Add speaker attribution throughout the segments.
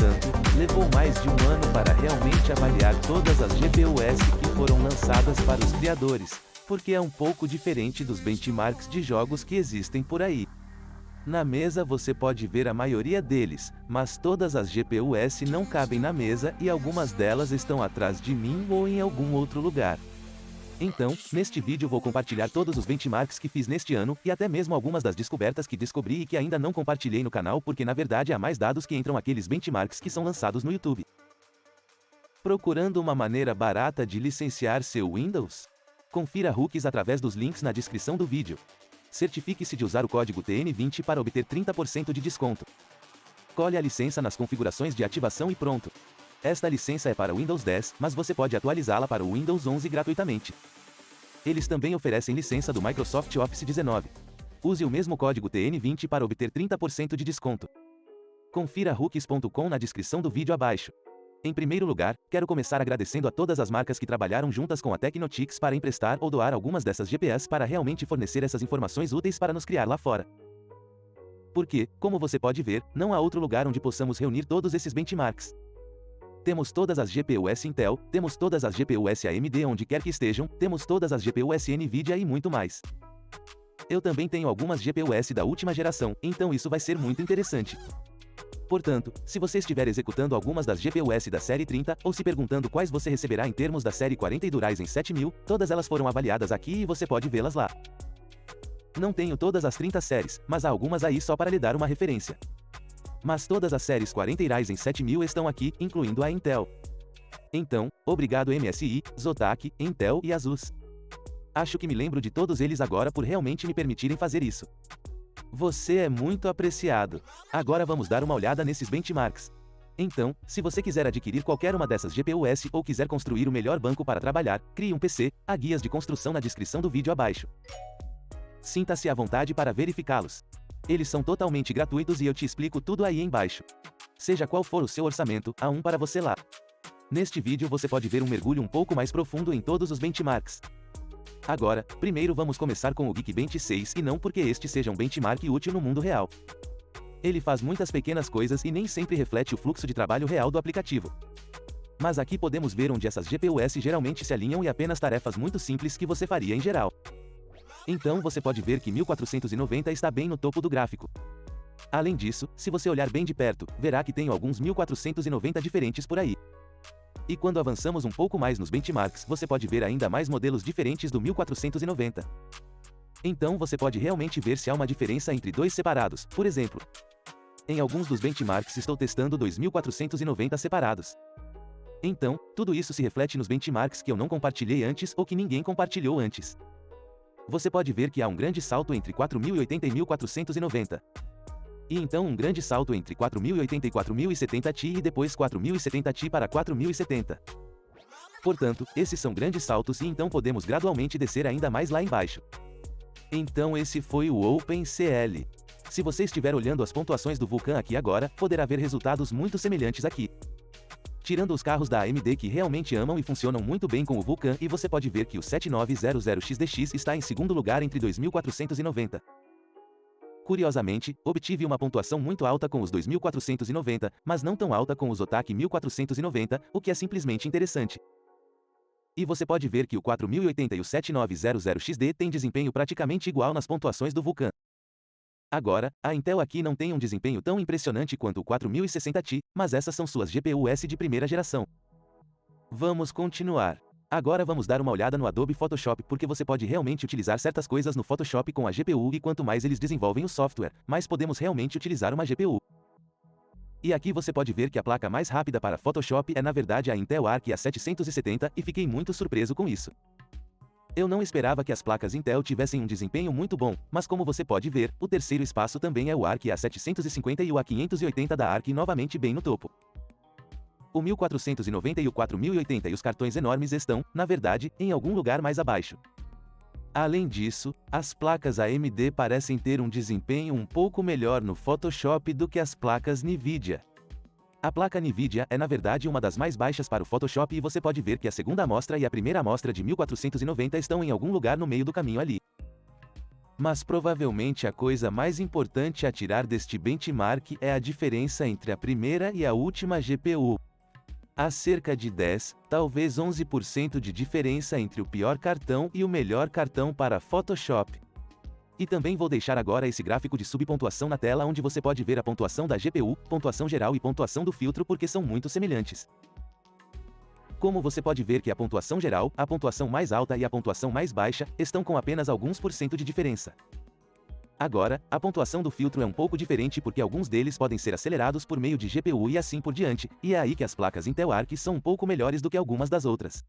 Speaker 1: Portanto, levou mais de um ano para realmente avaliar todas as GPUs que foram lançadas para os criadores, porque é um pouco diferente dos benchmarks de jogos que existem por aí. Na mesa você pode ver a maioria deles, mas todas as GPUs não cabem na mesa e algumas delas estão atrás de mim ou em algum outro lugar. Então, neste vídeo vou compartilhar todos os benchmarks que fiz neste ano, e até mesmo algumas das descobertas que descobri e que ainda não compartilhei no canal porque na verdade há mais dados que entram aqueles benchmarks que são lançados no YouTube. Procurando uma maneira barata de licenciar seu Windows? Confira hooks através dos links na descrição do vídeo. Certifique-se de usar o código TN20 para obter 30% de desconto. Colhe a licença nas configurações de ativação e pronto. Esta licença é para o Windows 10, mas você pode atualizá-la para o Windows 11 gratuitamente. Eles também oferecem licença do Microsoft Office 19. Use o mesmo código TN20 para obter 30% de desconto. Confira hooks.com na descrição do vídeo abaixo. Em primeiro lugar, quero começar agradecendo a todas as marcas que trabalharam juntas com a Tecnotics para emprestar ou doar algumas dessas GPUs para realmente fornecer essas informações úteis para nos criar lá fora. Porque, como você pode ver, não há outro lugar onde possamos reunir todos esses benchmarks. Temos todas as GPUs Intel, temos todas as GPUs AMD onde quer que estejam, temos todas as GPUs NVIDIA e muito mais. Eu também tenho algumas GPUs da última geração, então isso vai ser muito interessante. Portanto, se você estiver executando algumas das GPUs da série 30, ou se perguntando quais você receberá em termos da série 40 e do Ryzen 7000, todas elas foram avaliadas aqui e você pode vê-las lá. Não tenho todas as 30 séries, mas há algumas aí só para lhe dar uma referência. Mas todas as séries 40 e Ryzen 7000 estão aqui, incluindo a Intel. Então, obrigado MSI, Zotac, Intel e Asus. Acho que me lembro de todos eles agora por realmente me permitirem fazer isso. Você é muito apreciado. Agora vamos dar uma olhada nesses benchmarks. Então, se você quiser adquirir qualquer uma dessas GPUs ou quiser construir o melhor banco para trabalhar, crie um PC, há guias de construção na descrição do vídeo abaixo. Sinta-se à vontade para verificá-los. Eles são totalmente gratuitos e eu te explico tudo aí embaixo. Seja qual for o seu orçamento, há um para você lá. Neste vídeo você pode ver um mergulho um pouco mais profundo em todos os benchmarks. Agora, primeiro vamos começar com o Geekbench 6 e não porque este seja um benchmark útil no mundo real. Ele faz muitas pequenas coisas e nem sempre reflete o fluxo de trabalho real do aplicativo. Mas aqui podemos ver onde essas GPUs geralmente se alinham e apenas tarefas muito simples que você faria em geral. Então você pode ver que 1490 está bem no topo do gráfico. Além disso, se você olhar bem de perto, verá que tem alguns 1490 diferentes por aí. E quando avançamos um pouco mais nos benchmarks, você pode ver ainda mais modelos diferentes do 1490. Então você pode realmente ver se há uma diferença entre dois separados, por exemplo. Em alguns dos benchmarks estou testando 2490 separados. Então, tudo isso se reflete nos benchmarks que eu não compartilhei antes ou que ninguém compartilhou antes. Você pode ver que há um grande salto entre 4080 e 1490. E então um grande salto entre 4080 e 4070 Ti e depois 4070 Ti para 4070. Portanto, esses são grandes saltos e então podemos gradualmente descer ainda mais lá embaixo. Então esse foi o OpenCL. Se você estiver olhando as pontuações do Vulkan aqui agora, poderá ver resultados muito semelhantes aqui. Tirando os carros da AMD que realmente amam e funcionam muito bem com o Vulkan, e você pode ver que o 7900XDX está em segundo lugar entre 2490. Curiosamente, obtive uma pontuação muito alta com os 2490, mas não tão alta com o Zotac 1490, o que é simplesmente interessante. E você pode ver que o 4080 e o 7900XD têm desempenho praticamente igual nas pontuações do Vulkan. Agora, a Intel aqui não tem um desempenho tão impressionante quanto o 4060 Ti, mas essas são suas GPUs de primeira geração. Vamos continuar. Agora vamos dar uma olhada no Adobe Photoshop porque você pode realmente utilizar certas coisas no Photoshop com a GPU e quanto mais eles desenvolvem o software, mais podemos realmente utilizar uma GPU. E aqui você pode ver que a placa mais rápida para Photoshop é na verdade a Intel Arc A770 e fiquei muito surpreso com isso. Eu não esperava que as placas Intel tivessem um desempenho muito bom, mas como você pode ver, o terceiro espaço também é o Arc A750 e o A580 da Arc novamente bem no topo. O 1490 e o 4080 e os cartões enormes estão, na verdade, em algum lugar mais abaixo. Além disso, as placas AMD parecem ter um desempenho um pouco melhor no Photoshop do que as placas NVIDIA. A placa NVIDIA é na verdade uma das mais baixas para o Photoshop e você pode ver que a segunda amostra e a primeira amostra de 1490 estão em algum lugar no meio do caminho ali. Mas provavelmente a coisa mais importante a tirar deste benchmark é a diferença entre a primeira e a última GPU. Há cerca de 10, talvez 11% de diferença entre o pior cartão e o melhor cartão para Photoshop. E também vou deixar agora esse gráfico de subpontuação na tela onde você pode ver a pontuação da GPU, pontuação geral e pontuação do filtro porque são muito semelhantes. Como você pode ver que a pontuação geral, a pontuação mais alta e a pontuação mais baixa, estão com apenas alguns por cento de diferença. Agora, a pontuação do filtro é um pouco diferente porque alguns deles podem ser acelerados por meio de GPU e assim por diante, e é aí que as placas Intel Arc são um pouco melhores do que algumas das outras.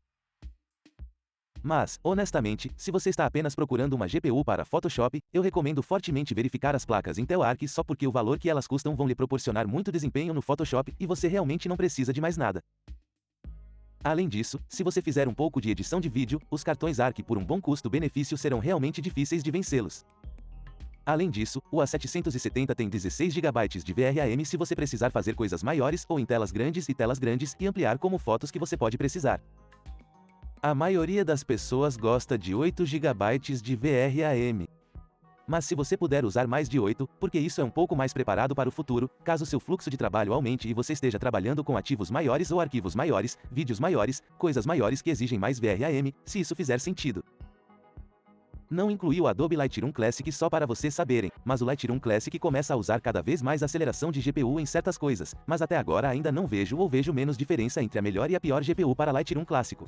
Speaker 1: Mas, honestamente, se você está apenas procurando uma GPU para Photoshop, eu recomendo fortemente verificar as placas Intel Arc só porque o valor que elas custam vão lhe proporcionar muito desempenho no Photoshop e você realmente não precisa de mais nada. Além disso, se você fizer um pouco de edição de vídeo, os cartões Arc por um bom custo-benefício serão realmente difíceis de vencê-los. Além disso, o A770 tem 16 GB de VRAM se você precisar fazer coisas maiores ou em telas grandes e ampliar como fotos que você pode precisar. A maioria das pessoas gosta de 8 GB de VRAM. Mas se você puder usar mais de 8, porque isso é um pouco mais preparado para o futuro, caso seu fluxo de trabalho aumente e você esteja trabalhando com ativos maiores ou arquivos maiores, vídeos maiores, coisas maiores que exigem mais VRAM, se isso fizer sentido. Não incluí o Adobe Lightroom Classic só para vocês saberem, mas o Lightroom Classic começa a usar cada vez mais aceleração de GPU em certas coisas, mas até agora ainda não vejo ou vejo menos diferença entre a melhor e a pior GPU para Lightroom clássico.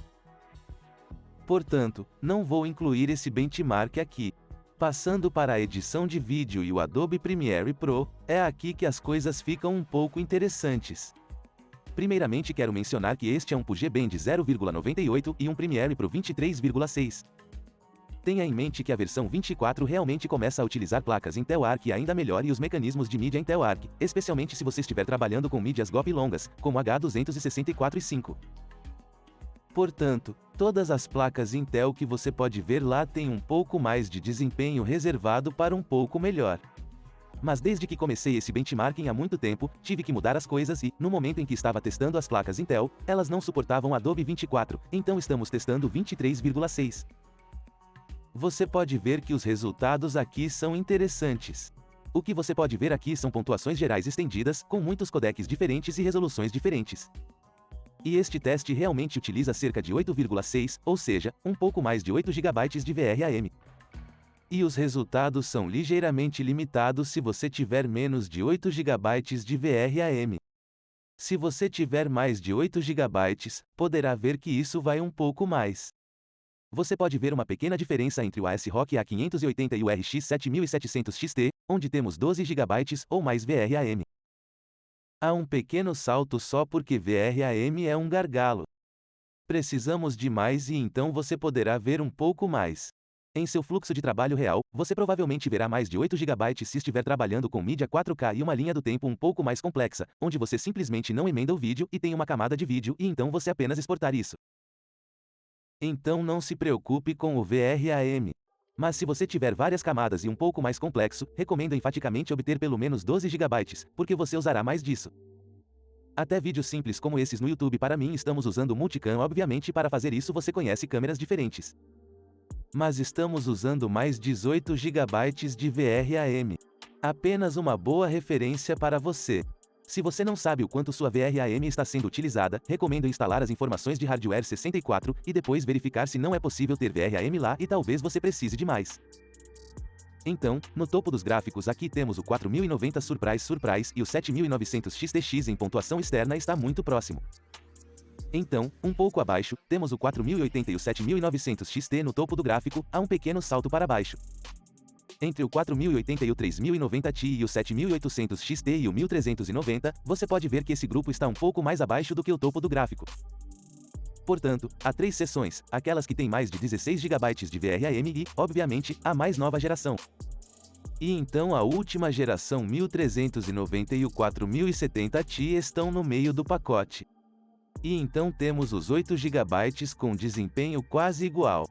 Speaker 1: Portanto, não vou incluir esse benchmark aqui. Passando para a edição de vídeo e o Adobe Premiere Pro, é aqui que as coisas ficam um pouco interessantes. Primeiramente quero mencionar que este é um PUBG Band 0,98 e um Premiere Pro 23,6. Tenha em mente que a versão 24 realmente começa a utilizar placas Intel Arc ainda melhor e os mecanismos de mídia Intel Arc, especialmente se você estiver trabalhando com mídias GOP longas, como H264 e 5. Portanto, todas as placas Intel que você pode ver lá têm um pouco mais de desempenho reservado para um pouco melhor. Mas desde que comecei esse benchmarking há muito tempo, tive que mudar as coisas e, no momento em que estava testando as placas Intel, elas não suportavam Adobe 24, então estamos testando 23,6. Você pode ver que os resultados aqui são interessantes. O que você pode ver aqui são pontuações gerais estendidas, com muitos codecs diferentes e resoluções diferentes. E este teste realmente utiliza cerca de 8,6, ou seja, um pouco mais de 8 GB de VRAM. E os resultados são ligeiramente limitados se você tiver menos de 8 GB de VRAM. Se você tiver mais de 8 GB, poderá ver que isso vai um pouco mais. Você pode ver uma pequena diferença entre o ASRock A580 e o RX 7700 XT, onde temos 12 GB ou mais VRAM. Há um pequeno salto só porque VRAM é um gargalo. Precisamos de mais e então você poderá ver um pouco mais. Em seu fluxo de trabalho real, você provavelmente verá mais de 8 GB se estiver trabalhando com mídia 4K e uma linha do tempo um pouco mais complexa, onde você simplesmente não emenda o vídeo e tem uma camada de vídeo e então você apenas exportar isso. Então não se preocupe com o VRAM. Mas se você tiver várias camadas e um pouco mais complexo, recomendo enfaticamente obter pelo menos 12 GB, porque você usará mais disso. Até vídeos simples como esses no YouTube para mim estamos usando multicam obviamente para fazer isso você conhece câmeras diferentes. Mas estamos usando mais 18 GB de VRAM. Apenas uma boa referência para você. Se você não sabe o quanto sua VRAM está sendo utilizada, recomendo instalar as informações de hardware 64 e depois verificar se não é possível ter VRAM lá e talvez você precise de mais. Então, no topo dos gráficos aqui temos o 4090 Surprise e o 7900 XTX em pontuação externa está muito próximo. Então, um pouco abaixo, temos o 4080 e o 7900 XT no topo do gráfico, há um pequeno salto para baixo. Entre o 4080 e o 3090 Ti e o 7800 XT e o 1390, você pode ver que esse grupo está um pouco mais abaixo do que o topo do gráfico. Portanto, há três seções, aquelas que têm mais de 16 GB de VRAM e, obviamente, a mais nova geração. E então a última geração 1390 e o 4070 Ti estão no meio do pacote. E então temos os 8 GB com desempenho quase igual.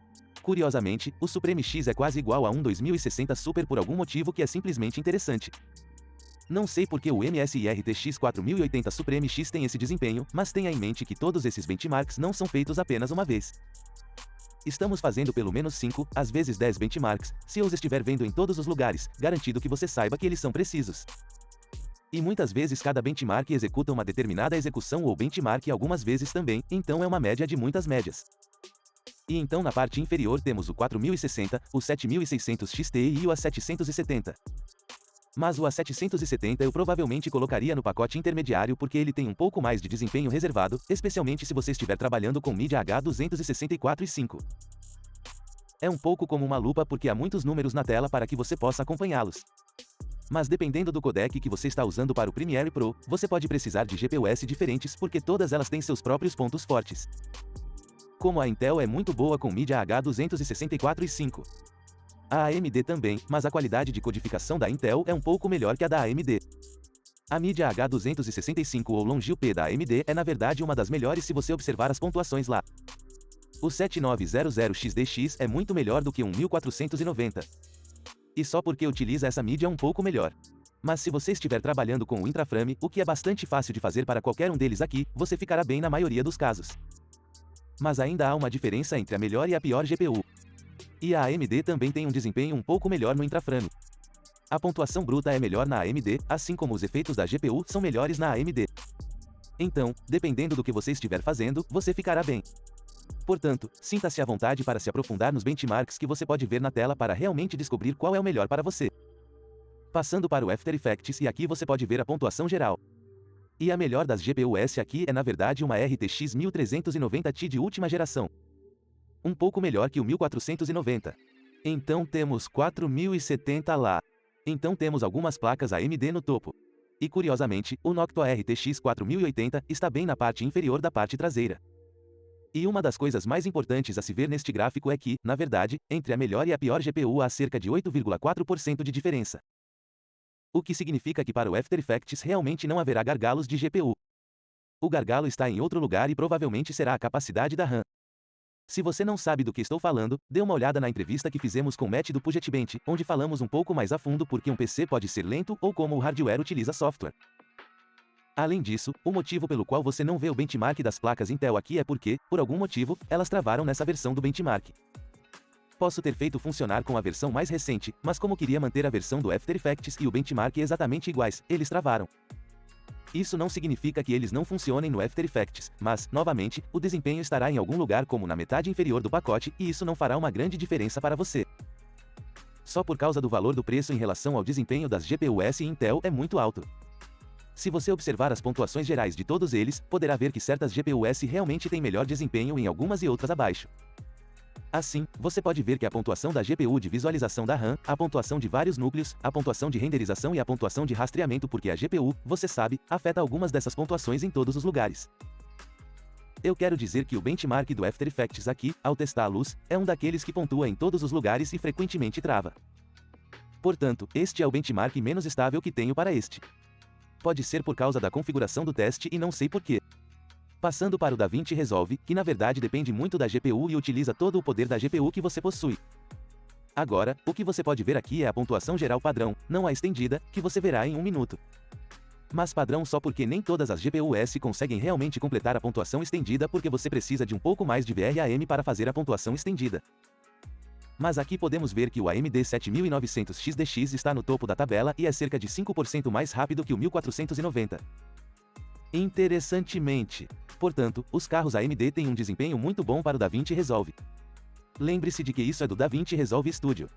Speaker 1: Curiosamente, o Supreme X é quase igual a um 2060 Super por algum motivo que é simplesmente interessante. Não sei porque o MSI RTX 4080 Supreme X tem esse desempenho, mas tenha em mente que todos esses benchmarks não são feitos apenas uma vez. Estamos fazendo pelo menos 5, às vezes 10 benchmarks, se os estiver vendo em todos os lugares, garantido que você saiba que eles são precisos. E muitas vezes cada benchmark executa uma determinada execução ou benchmark algumas vezes também, então é uma média de muitas médias. E então na parte inferior temos o 4060, o 7600 XT e o A770. Mas o A770 eu provavelmente colocaria no pacote intermediário porque ele tem um pouco mais de desempenho reservado, especialmente se você estiver trabalhando com mídia H264 e 5. É um pouco como uma lupa porque há muitos números na tela para que você possa acompanhá-los. Mas dependendo do codec que você está usando para o Premiere Pro, você pode precisar de GPUs diferentes porque todas elas têm seus próprios pontos fortes. Como a Intel é muito boa com mídia H264 e 5. A AMD também, mas a qualidade de codificação da Intel é um pouco melhor que a da AMD. A mídia H265 ou Longil P da AMD é na verdade uma das melhores se você observar as pontuações lá. O 7900XDX é muito melhor do que um 1490. E só porque utiliza essa mídia um pouco melhor. Mas se você estiver trabalhando com o Intraframe, o que é bastante fácil de fazer para qualquer um deles aqui, você ficará bem na maioria dos casos. Mas ainda há uma diferença entre a melhor e a pior GPU. E a AMD também tem um desempenho um pouco melhor no Intraframe. A pontuação bruta é melhor na AMD, assim como os efeitos da GPU são melhores na AMD. Então, dependendo do que você estiver fazendo, você ficará bem. Portanto, sinta-se à vontade para se aprofundar nos benchmarks que você pode ver na tela para realmente descobrir qual é o melhor para você. Passando para o After Effects e aqui você pode ver a pontuação geral. E a melhor das GPUs aqui é na verdade uma RTX 1390 Ti de última geração. Um pouco melhor que o 1490. Então temos 4070 lá. Então temos algumas placas AMD no topo. E curiosamente, o Noctua RTX 4080 está bem na parte inferior da parte traseira. E uma das coisas mais importantes a se ver neste gráfico é que, na verdade, entre a melhor e a pior GPU há cerca de 8,4% de diferença. O que significa que para o After Effects realmente não haverá gargalos de GPU. O gargalo está em outro lugar e provavelmente será a capacidade da RAM. Se você não sabe do que estou falando, dê uma olhada na entrevista que fizemos com o Matt do PugetBench, onde falamos um pouco mais a fundo porque um PC pode ser lento ou como o hardware utiliza software. Além disso, o motivo pelo qual você não vê o benchmark das placas Intel aqui é porque, por algum motivo, elas travaram nessa versão do benchmark. Posso ter feito funcionar com a versão mais recente, mas como queria manter a versão do After Effects e o benchmark exatamente iguais, eles travaram. Isso não significa que eles não funcionem no After Effects, mas, novamente, o desempenho estará em algum lugar como na metade inferior do pacote e isso não fará uma grande diferença para você. Só por causa do valor do preço em relação ao desempenho das GPUs Intel é muito alto. Se você observar as pontuações gerais de todos eles, poderá ver que certas GPUs realmente têm melhor desempenho em algumas e outras abaixo. Assim, você pode ver que a pontuação da GPU de visualização da RAM, a pontuação de vários núcleos, a pontuação de renderização e a pontuação de rastreamento porque a GPU, você sabe, afeta algumas dessas pontuações em todos os lugares. Eu quero dizer que o benchmark do After Effects aqui, ao testar a luz, é um daqueles que pontua em todos os lugares e frequentemente trava. Portanto, este é o benchmark menos estável que tenho para este. Pode ser por causa da configuração do teste e não sei porquê. Passando para o DaVinci Resolve, que na verdade depende muito da GPU e utiliza todo o poder da GPU que você possui. Agora, o que você pode ver aqui é a pontuação geral padrão, não a estendida, que você verá em um minuto. Mas padrão só porque nem todas as GPUs conseguem realmente completar a pontuação estendida porque você precisa de um pouco mais de VRAM para fazer a pontuação estendida. Mas aqui podemos ver que o AMD 7900 XDX está no topo da tabela e é cerca de 5% mais rápido que o 1490. Interessantemente. Portanto, os carros AMD têm um desempenho muito bom para o DaVinci Resolve. Lembre-se de que isso é do DaVinci Resolve Studio.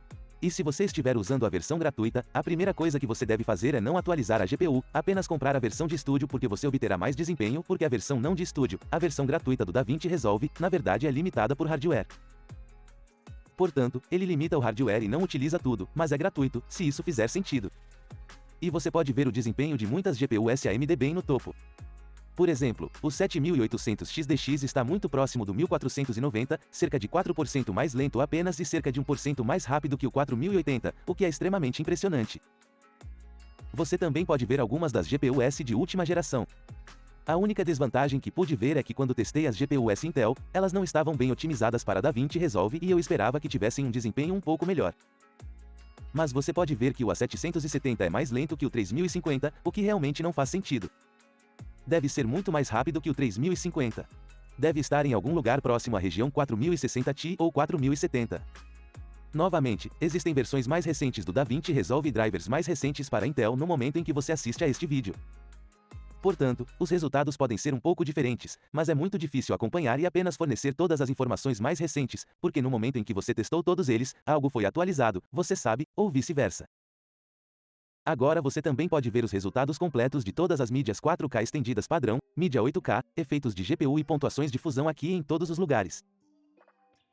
Speaker 1: E se você estiver usando a versão gratuita, a primeira coisa que você deve fazer é não atualizar a GPU, apenas comprar a versão de estúdio porque você obterá mais desempenho porque a versão não de estúdio, a versão gratuita do DaVinci Resolve, na verdade é limitada por hardware. Portanto, ele limita o hardware e não utiliza tudo, mas é gratuito, se isso fizer sentido. E você pode ver o desempenho de muitas GPUs AMD bem no topo. Por exemplo, o 7800 XDX está muito próximo do 1490, cerca de 4% mais lento apenas e cerca de 1% mais rápido que o 4080, o que é extremamente impressionante. Você também pode ver algumas das GPUs de última geração. A única desvantagem que pude ver é que quando testei as GPUs Intel, elas não estavam bem otimizadas para DaVinci Resolve e eu esperava que tivessem um desempenho um pouco melhor. Mas você pode ver que o A770 é mais lento que o 3050, o que realmente não faz sentido. Deve ser muito mais rápido que o 3050. Deve estar em algum lugar próximo à região 4060 Ti ou 4070. Novamente, existem versões mais recentes do DaVinci Resolve e drivers mais recentes para Intel no momento em que você assiste a este vídeo. Portanto, os resultados podem ser um pouco diferentes, mas é muito difícil acompanhar e apenas fornecer todas as informações mais recentes, porque no momento em que você testou todos eles, algo foi atualizado, você sabe, ou vice-versa. Agora você também pode ver os resultados completos de todas as mídias 4K estendidas padrão, mídia 8K, efeitos de GPU e pontuações de fusão aqui em todos os lugares.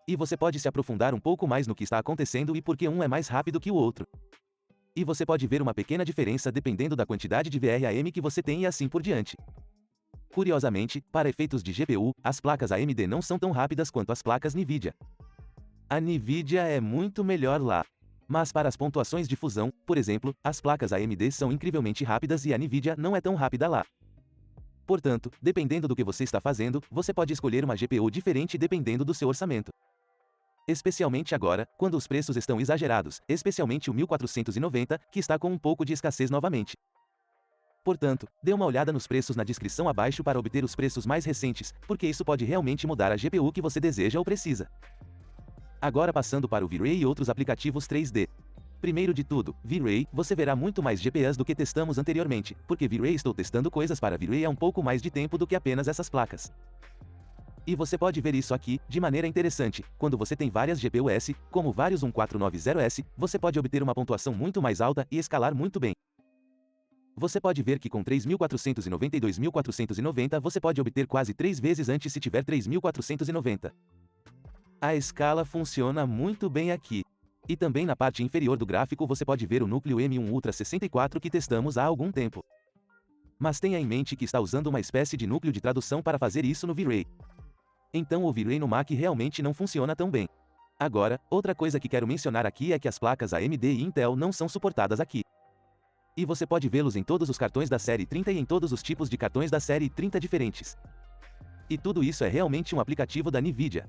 Speaker 1: E você pode se aprofundar um pouco mais no que está acontecendo e por que um é mais rápido que o outro. E você pode ver uma pequena diferença dependendo da quantidade de VRAM que você tem e assim por diante. Curiosamente, para efeitos de GPU, as placas AMD não são tão rápidas quanto as placas NVIDIA. A NVIDIA é muito melhor lá. Mas para as pontuações de fusão, por exemplo, as placas AMD são incrivelmente rápidas e a NVIDIA não é tão rápida lá. Portanto, dependendo do que você está fazendo, você pode escolher uma GPU diferente dependendo do seu orçamento. Especialmente agora, quando os preços estão exagerados, especialmente o 1490, que está com um pouco de escassez novamente. Portanto, dê uma olhada nos preços na descrição abaixo para obter os preços mais recentes, porque isso pode realmente mudar a GPU que você deseja ou precisa. Agora passando para o V-Ray e outros aplicativos 3D. Primeiro de tudo, V-Ray, você verá muito mais GPUs do que testamos anteriormente, porque V-Ray estou testando coisas para V-Ray há um pouco mais de tempo do que apenas essas placas. E você pode ver isso aqui, de maneira interessante, quando você tem várias GPUs, como vários 1490S, você pode obter uma pontuação muito mais alta e escalar muito bem. Você pode ver que com 3490 e 2490 você pode obter quase 3 vezes antes se tiver 3490. A escala funciona muito bem aqui. E também na parte inferior do gráfico você pode ver o núcleo M1 Ultra 64 que testamos há algum tempo. Mas tenha em mente que está usando uma espécie de núcleo de tradução para fazer isso no V-Ray. Então o V-Ray no Mac realmente não funciona tão bem. Agora, outra coisa que quero mencionar aqui é que as placas AMD e Intel não são suportadas aqui. E você pode vê-los em todos os cartões da série 30 e em todos os tipos de cartões da série 30 diferentes. E tudo isso é realmente um aplicativo da NVIDIA.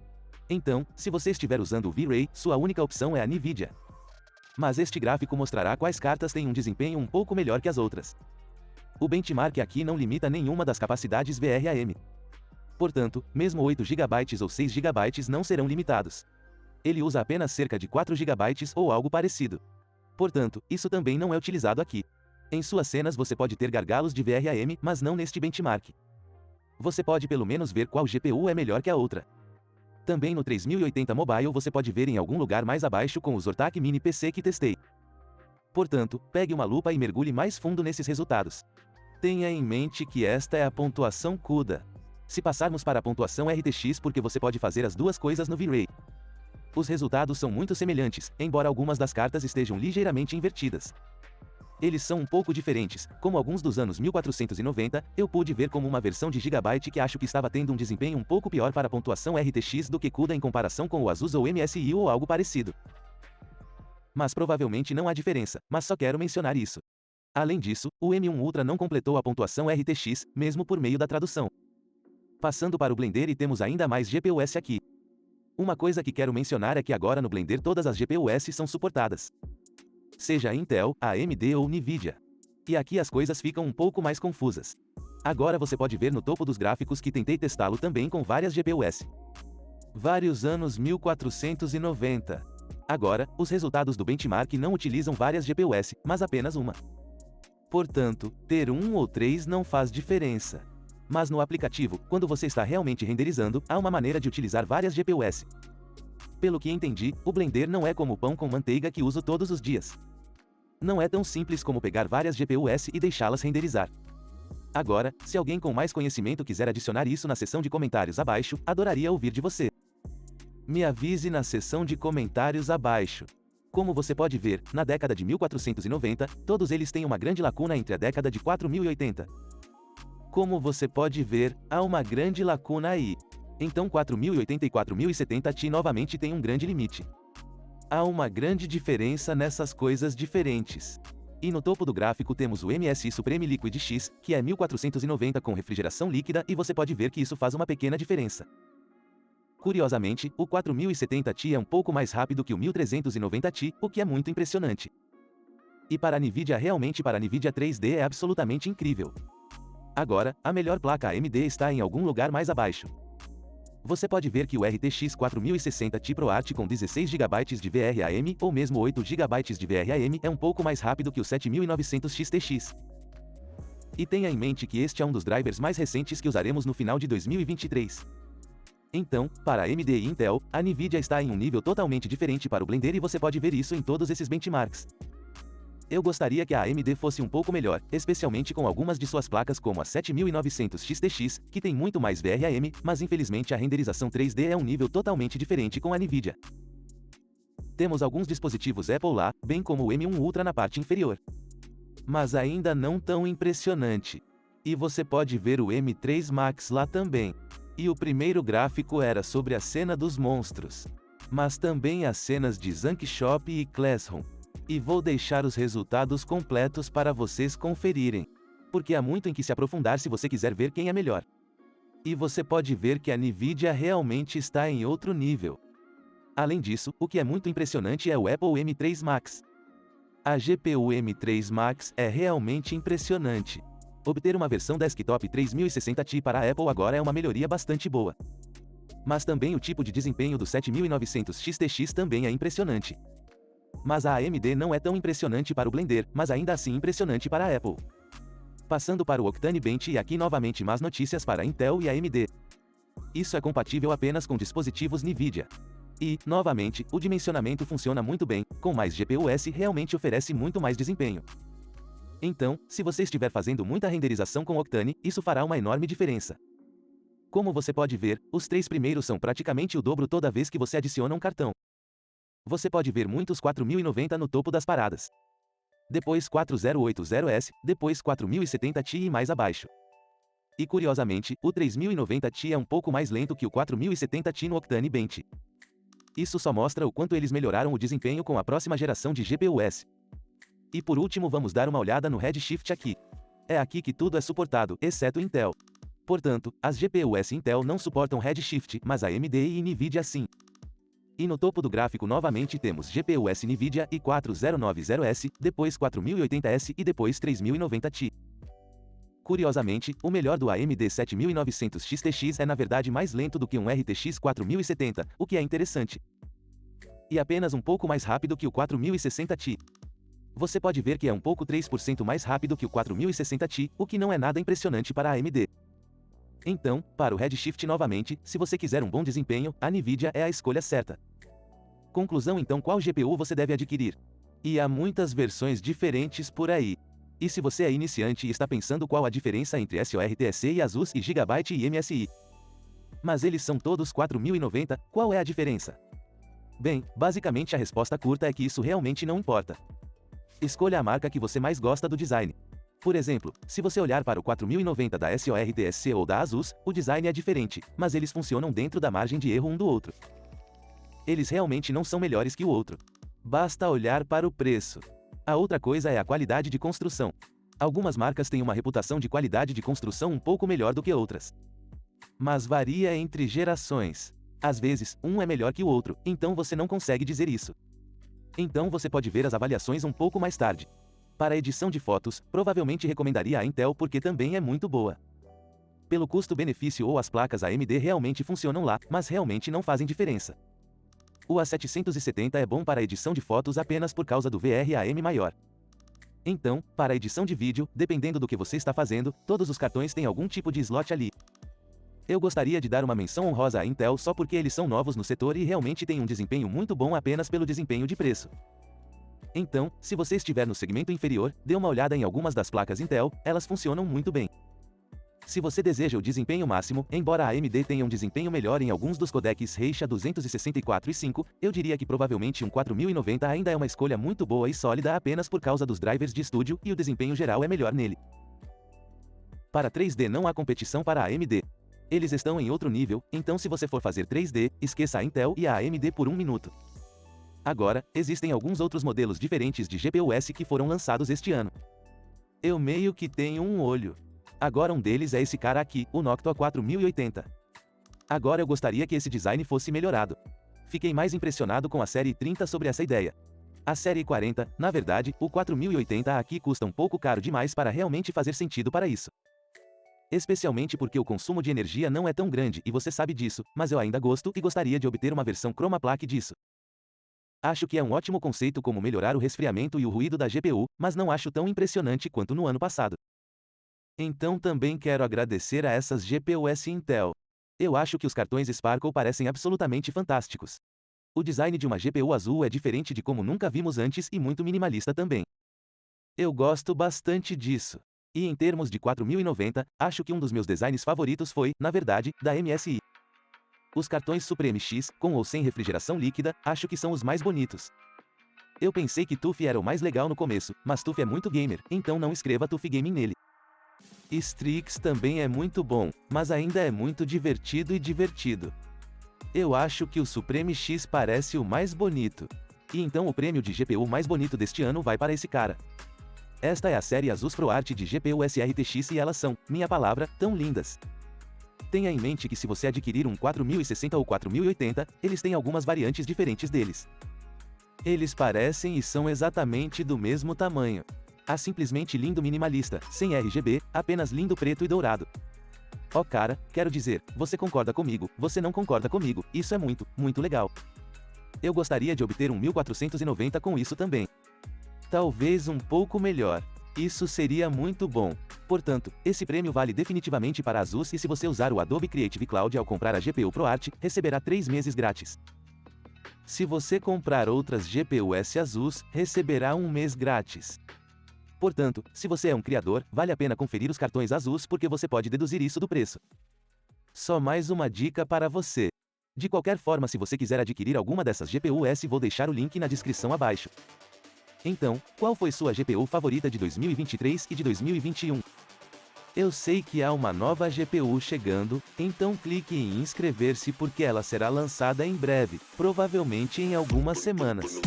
Speaker 1: Então, se você estiver usando o V-Ray, sua única opção é a NVIDIA. Mas este gráfico mostrará quais cartas têm um desempenho um pouco melhor que as outras. O benchmark aqui não limita nenhuma das capacidades VRAM. Portanto, mesmo 8 GB ou 6 GB não serão limitados. Ele usa apenas cerca de 4 GB ou algo parecido. Portanto, isso também não é utilizado aqui. Em suas cenas você pode ter gargalos de VRAM, mas não neste benchmark. Você pode pelo menos ver qual GPU é melhor que a outra. Também no 3080 Mobile você pode ver em algum lugar mais abaixo com o Zotac Mini PC que testei. Portanto, pegue uma lupa e mergulhe mais fundo nesses resultados. Tenha em mente que esta é a pontuação CUDA. Se passarmos para a pontuação RTX porque você pode fazer as duas coisas no V-Ray. Os resultados são muito semelhantes, embora algumas das cartas estejam ligeiramente invertidas. Eles são um pouco diferentes, como alguns dos anos 1490, eu pude ver como uma versão de Gigabyte que acho que estava tendo um desempenho um pouco pior para a pontuação RTX do que CUDA em comparação com o Asus ou MSI ou algo parecido. Mas provavelmente não há diferença, mas só quero mencionar isso. Além disso, o M1 Ultra não completou a pontuação RTX, mesmo por meio da tradução. Passando para o Blender e temos ainda mais GPUs aqui. Uma coisa que quero mencionar é que agora no Blender todas as GPUs são suportadas. Seja Intel, AMD ou NVIDIA. E aqui as coisas ficam um pouco mais confusas. Agora você pode ver no topo dos gráficos que tentei testá-lo também com várias GPUs. Vários anos 1490. Agora, os resultados do benchmark não utilizam várias GPUs, mas apenas uma. Portanto, ter um ou três não faz diferença. Mas no aplicativo, quando você está realmente renderizando, há uma maneira de utilizar várias GPUs. Pelo que entendi, o Blender não é como o pão com manteiga que uso todos os dias. Não é tão simples como pegar várias GPUs e deixá-las renderizar. Agora, se alguém com mais conhecimento quiser adicionar isso na seção de comentários abaixo, adoraria ouvir de você. Me avise na seção de comentários abaixo. Como você pode ver, na década de 1490, todos eles têm uma grande lacuna entre a década de 4080. Como você pode ver, há uma grande lacuna aí. Então 4080 e 4070 Ti novamente tem um grande limite. Há uma grande diferença nessas coisas diferentes. E no topo do gráfico temos o MSI Supreme Liquid X, que é 1490 com refrigeração líquida e você pode ver que isso faz uma pequena diferença. Curiosamente, o 4070 Ti é um pouco mais rápido que o 1390 Ti, o que é muito impressionante. E para a NVIDIA realmente para a NVIDIA 3D é absolutamente incrível. Agora, a melhor placa AMD está em algum lugar mais abaixo. Você pode ver que o RTX 4060 Ti ProArt com 16 GB de VRAM ou mesmo 8 GB de VRAM é um pouco mais rápido que o 7900 XTX. E tenha em mente que este é um dos drivers mais recentes que usaremos no final de 2023. Então, para AMD e Intel, a Nvidia está em um nível totalmente diferente para o Blender e você pode ver isso em todos esses benchmarks. Eu gostaria que a AMD fosse um pouco melhor, especialmente com algumas de suas placas como a 7900 XTX, que tem muito mais VRAM, mas infelizmente a renderização 3D é um nível totalmente diferente com a Nvidia. Temos alguns dispositivos Apple lá, bem como o M1 Ultra na parte inferior. Mas ainda não tão impressionante. E você pode ver o M3 Max lá também. E o primeiro gráfico era sobre a cena dos monstros. Mas também as cenas de Zunk Shop e Classroom. E vou deixar os resultados completos para vocês conferirem. Porque há muito em que se aprofundar se você quiser ver quem é melhor. E você pode ver que a Nvidia realmente está em outro nível. Além disso, o que é muito impressionante é o Apple M3 Max. A GPU M3 Max é realmente impressionante. Obter uma versão desktop 3060 Ti para a Apple agora é uma melhoria bastante boa. Mas também o tipo de desempenho do 7900 XTX também é impressionante. Mas a AMD não é tão impressionante para o Blender, mas ainda assim impressionante para a Apple. Passando para o Octane Bench e aqui novamente más notícias para a Intel e a AMD. Isso é compatível apenas com dispositivos Nvidia. E, novamente, o dimensionamento funciona muito bem, com mais GPUs realmente oferece muito mais desempenho. Então, se você estiver fazendo muita renderização com Octane, isso fará uma enorme diferença. Como você pode ver, os três primeiros são praticamente o dobro toda vez que você adiciona um cartão. Você pode ver muitos 4090 no topo das paradas. Depois 4080S, depois 4070 Ti e mais abaixo. E curiosamente, o 3090 Ti é um pouco mais lento que o 4070 Ti no Octane Bench. Isso só mostra o quanto eles melhoraram o desempenho com a próxima geração de GPUs. E por último vamos dar uma olhada no Redshift aqui. É aqui que tudo é suportado, exceto Intel. Portanto, as GPUs Intel não suportam Redshift, mas a AMD e Nvidia sim. E no topo do gráfico novamente temos GPUs Nvidia e 4090S, depois 4080S e depois 3090 Ti. Curiosamente, o melhor do AMD 7900 XTX é na verdade mais lento do que um RTX 4070, o que é interessante. E apenas um pouco mais rápido que o 4060 Ti. Você pode ver que é um pouco 3% mais rápido que o 4060 Ti, o que não é nada impressionante para a AMD. Então, para o Redshift novamente, se você quiser um bom desempenho, a Nvidia é a escolha certa. Conclusão então, qual GPU você deve adquirir? E há muitas versões diferentes por aí. E se você é iniciante e está pensando qual a diferença entre SORTSC e ASUS e Gigabyte e MSI? Mas eles são todos 4090, qual é a diferença? Bem, basicamente a resposta curta é que isso realmente não importa. Escolha a marca que você mais gosta do design. Por exemplo, se você olhar para o 4090 da SORTSC ou da ASUS, o design é diferente, mas eles funcionam dentro da margem de erro um do outro. Eles realmente não são melhores que o outro. Basta olhar para o preço. A outra coisa é a qualidade de construção. Algumas marcas têm uma reputação de qualidade de construção um pouco melhor do que outras. Mas varia entre gerações. Às vezes, um é melhor que o outro, então você não consegue dizer isso. Então você pode ver as avaliações um pouco mais tarde. Para a edição de fotos, provavelmente recomendaria a Intel porque também é muito boa. Pelo custo-benefício ou as placas AMD realmente funcionam lá, mas realmente não fazem diferença. O A770 é bom para a edição de fotos apenas por causa do VRAM maior. Então, para a edição de vídeo, dependendo do que você está fazendo, todos os cartões têm algum tipo de slot ali. Eu gostaria de dar uma menção honrosa à Intel só porque eles são novos no setor e realmente têm um desempenho muito bom apenas pelo desempenho de preço. Então, se você estiver no segmento inferior, dê uma olhada em algumas das placas Intel, elas funcionam muito bem. Se você deseja o desempenho máximo, embora a AMD tenha um desempenho melhor em alguns dos codecs Reixa 264 e 5, eu diria que provavelmente um 4090 ainda é uma escolha muito boa e sólida apenas por causa dos drivers de estúdio e o desempenho geral é melhor nele. Para 3D não há competição para a AMD. Eles estão em outro nível, então se você for fazer 3D, esqueça a Intel e a AMD por um minuto. Agora, existem alguns outros modelos diferentes de GPUs que foram lançados este ano. Eu meio que tenho um olho. Agora um deles é esse cara aqui, o Noctua 4080. Agora eu gostaria que esse design fosse melhorado. Fiquei mais impressionado com a série 30 sobre essa ideia. A série 40, na verdade, o 4080 aqui custa um pouco caro demais para realmente fazer sentido para isso. Especialmente porque o consumo de energia não é tão grande e você sabe disso, mas eu ainda gosto e gostaria de obter uma versão Chroma Plaque disso. Acho que é um ótimo conceito como melhorar o resfriamento e o ruído da GPU, mas não acho tão impressionante quanto no ano passado. Então também quero agradecer a essas GPUs Intel. Eu acho que os cartões Sparkle parecem absolutamente fantásticos. O design de uma GPU azul é diferente de como nunca vimos antes e muito minimalista também. Eu gosto bastante disso. E em termos de 4090, acho que um dos meus designs favoritos foi, na verdade, da MSI. Os cartões Supreme X, com ou sem refrigeração líquida, acho que são os mais bonitos. Eu pensei que TUF era o mais legal no começo, mas TUF é muito gamer, então não escreva TUF Gaming nele. Strix também é muito bom, mas ainda é muito divertido e divertido. Eu acho que o Supreme X parece o mais bonito. E então o prêmio de GPU mais bonito deste ano vai para esse cara. Esta é a série Asus ProArt de GPUs RTX e elas são, minha palavra, tão lindas. Tenha em mente que se você adquirir um 4060 ou 4080, eles têm algumas variantes diferentes deles. Eles parecem e são exatamente do mesmo tamanho. Há simplesmente lindo minimalista, sem RGB, apenas lindo preto e dourado. Oh cara, quero dizer, você concorda comigo, você não concorda comigo, isso é muito, muito legal. Eu gostaria de obter um 1490 com isso também. Talvez um pouco melhor. Isso seria muito bom. Portanto, esse prêmio vale definitivamente para a Asus e se você usar o Adobe Creative Cloud ao comprar a GPU ProArt, receberá 3 meses grátis. Se você comprar outras GPUs Asus, receberá um mês grátis. Portanto, se você é um criador, vale a pena conferir os cartões Asus porque você pode deduzir isso do preço. Só mais uma dica para você. De qualquer forma, se você quiser adquirir alguma dessas GPUs, vou deixar o link na descrição abaixo. Então, qual foi sua GPU favorita de 2023 e de 2021? Eu sei que há uma nova GPU chegando, então clique em inscrever-se porque ela será lançada em breve, provavelmente em algumas semanas.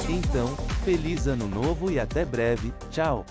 Speaker 1: Então, feliz ano novo e até breve, tchau!